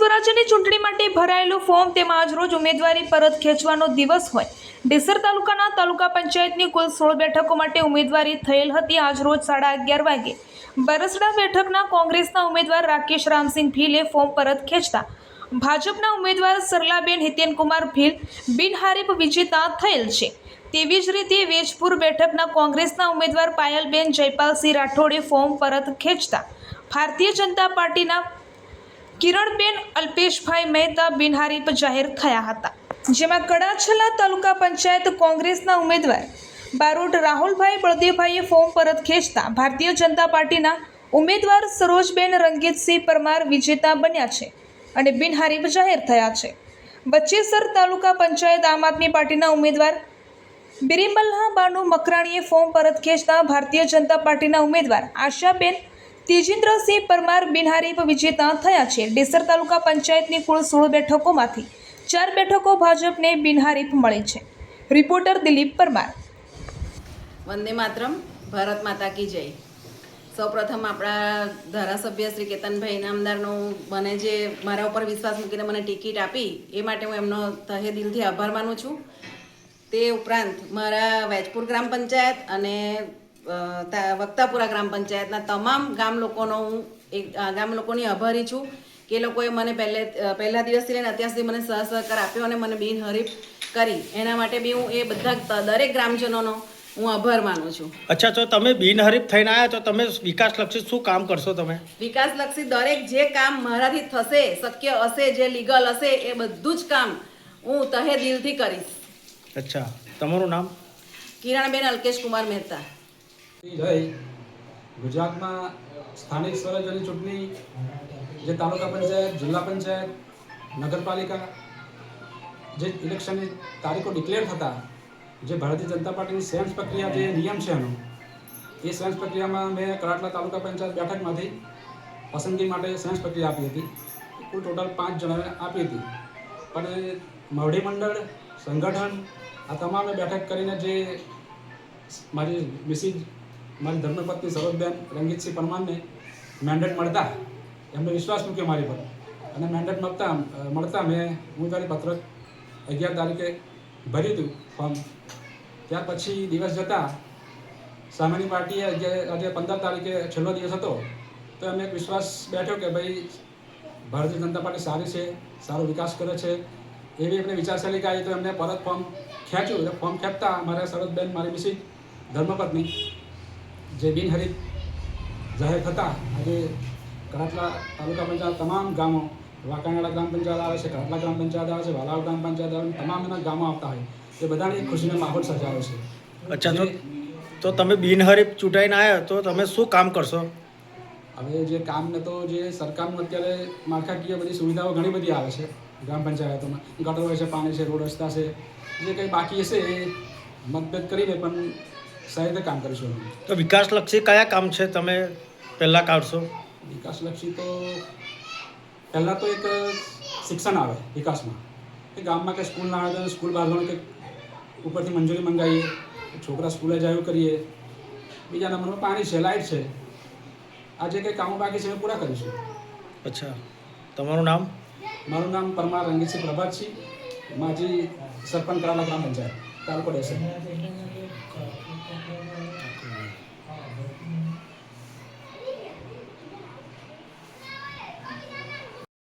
સ્વરાજ્યની ચૂંટણી માટે ભરાયેલું ફોર્મ તેમાં આજરોજ ઉમેદવારી પરત ખેંચવાનો દિવસ હોય ડેસર તાલુકાના તાલુકા પંચાયતની કુલ 16 બેઠકો માટે ઉમેદવારી થયેલ હતી। આજરોજ 11:30 વાગે બરસડા બેઠકના કોંગ્રેસના ઉમેદવાર રાકેશ રામસિંહ ભીલે ફોર્મ પરત ખેંચતા ભાજપના ઉમેદવાર સરલાબેન હિતેનકુમાર ભીલ બિનહરીફ વિજેતા થયેલ છે। તેવી જ રીતે વેજપુર બેઠકના કોંગ્રેસના ઉમેદવાર પાયલબેન જયપાલસિંહ રાઠોડે ફોર્મ પરત ખેંચતા ભારતીય જનતા પાર્ટીના કિરણબેન અલ્પેશભાઈ મહેતા બિનહરીફ જાહેર થયા હતા। જેમાં કડાછલા તાલુકા પંચાયત કોંગ્રેસના ઉમેદવાર બારોટ રાહુલભાઈ બળદેવભાઈએ ફોર્મ પરત ખેંચતા ભારતીય જનતા પાર્ટીના ઉમેદવાર સરોજબેન રંગીતસિંહ પરમાર વિજેતા બન્યા છે અને બિનહરીફ જાહેર થયા છે। બચેસર તાલુકા પંચાયત આમ આદમી પાર્ટીના ઉમેદવાર બિરિમલ્લા બાનુ મકરાણીએ ફોર્મ પરત ખેંચતા ભારતીય જનતા પાર્ટીના ઉમેદવાર આશાબેન તેજેન્દ્રસિંહ પરમાર બિનહરીફ વિજેતા થયા છે। ડેસર તાલુકા પંચાયતની કુલ 16 બેઠકોમાંથી 4 બેઠકો ભાજપને બિનહરીફ મળી છે। રિપોર્ટર દિલીપ પરમાર। વંદે માતરમ, ભારત માતા કી જય। સૌપ્રથમ આપણા ધારાસભ્ય શ્રી કેતનભાઈ ઇનામદારનો મને જે મારા ઉપર વિશ્વાસ મૂકીને મને ટિકિટ આપી એ માટે હું એમનો તહે દિલથી આભાર માનું છું। તે ઉપરાંત મારા વેજપુર ગ્રામ પંચાયત અને વક્તાપુરા ગ્રામ પંચાયતના તમામ ગામ લોકોની આભારી છું કે એ લોકોએ મને પહેલા દિવસથી લઈને અત્યાર સુધી મને સહકાર આપ્યો અને મને બિનહરીફ કરી એના માટે બી હું એ બધા દરેક ગ્રામજનોનો હું આભાર માનું છું। અચ્છા, તો તમે બિનહરીફ થઈને આવ્યા તો તમે વિકાસલક્ષી શું કામ કરશો? તમે વિકાસલક્ષી દરેક જે કામ મારાથી થશે, શક્ય હશે, જે લીગલ હશે એ બધું જ કામ હું તહે દિલથી કરીશ। અચ્છા, તમારું નામ? કિરણબેન અલ્કેશકુમાર મહેતા। જય ગુજરાતમાં સ્થાનિક સ્વરાજ્યની ચૂંટણી જે તાલુકા પંચાયત, જિલ્લા પંચાયત, નગરપાલિકા જે ઇલેક્શનની તારીખો ડિક્લેર થતા જે ભારતીય જનતા પાર્ટીની સેન્સ પ્રક્રિયા જે નિયમ છે એનો એ સેન્સ પ્રક્રિયામાં મેં કડાટલા તાલુકા પંચાયત બેઠકમાંથી પસંદગી માટે સેન્સ પ્રક્રિયા આપી હતી। કુલ ટોટલ 5 જણાને આપી હતી, પણ મવડી મંડળ સંગઠન આ તમામે બેઠક કરીને જે મારી મિસિસ મારી ધર્મપત્ની સરોજબેન રંગીતસિંહ પરમારને મેન્ડેટ મળતા એમને વિશ્વાસ મૂક્યો મારી પર અને મેન્ડેટ મળતા મેં ઉમેદવારી પત્રક 11 તારીખે ભર્યું હતું ફોર્મ। ત્યાર પછી દિવસ જતાં સામેની પાર્ટીએ આજે 15 તારીખે છેલ્લો દિવસ હતો તો એમને એક વિશ્વાસ બેઠો કે ભાઈ ભારતીય જનતા પાર્ટી સારી છે, સારો વિકાસ કરે છે એવી એમને વિચારશૈલી આવી તો એમને પરત ફોર્મ ખેંચ્યું। એટલે ફોર્મ ખેંચતા મારા સરોજબેન મારી મિસિસ ધર્મપત્ની જે બિનહરીફ જાહેર થતા આજે કડાટલા તાલુકા પંચાયત તમામ ગામો, વાંકાનેડા ગ્રામ પંચાયત આવે છે, કડાટલા ગ્રામ પંચાયત આવે છે, વાલાવ ગ્રામ પંચાયત આવે છે, તમામ એના ગામો આવતા હોય એ બધાને એક ખુશીનો માહોલ સર્જાયો છે। અચ્છા, તો તમે બિનહરીફ ચૂંટાઈને આવ્યા તો તમે શું કામ કરશો? હવે જે કામને તો જે સરકારનું અત્યારે માળખાકીય બધી સુવિધાઓ ઘણી બધી આવે છે ગ્રામ પંચાયતોમાં, ગટર હોય છે, પાણી છે, રોડ રસ્તા છે, જે કંઈ બાકી હશે એ મતભેદ કરીને પણ સારી રીતે કામ કરીશું। તો વિકાસલક્ષી કયા કામ છે તમે પહેલાં કાઢશો? વિકાસલક્ષી તો પહેલાં તો એક શિક્ષણ આવે વિકાસમાં, કે ગામમાં કે સ્કૂલ ના આવે તો સ્કૂલ બાંધવાનું કે ઉપરથી મંજૂરી મંગાવીએ, છોકરા સ્કૂલે જાય એવું કરીએ। બીજા નંબરમાં પાણી છે, લાઇટ છે, આ જે કંઈ કામો બાકી છે એ પૂરા કરીશું। અચ્છા, તમારું નામ? મારું નામ પરમાર રંગીતસિંહ પ્રભાતસિંહ, માજી સરપંચ કડાટલા ગ્રામ પંચાયત, તાલુકો ડેસર।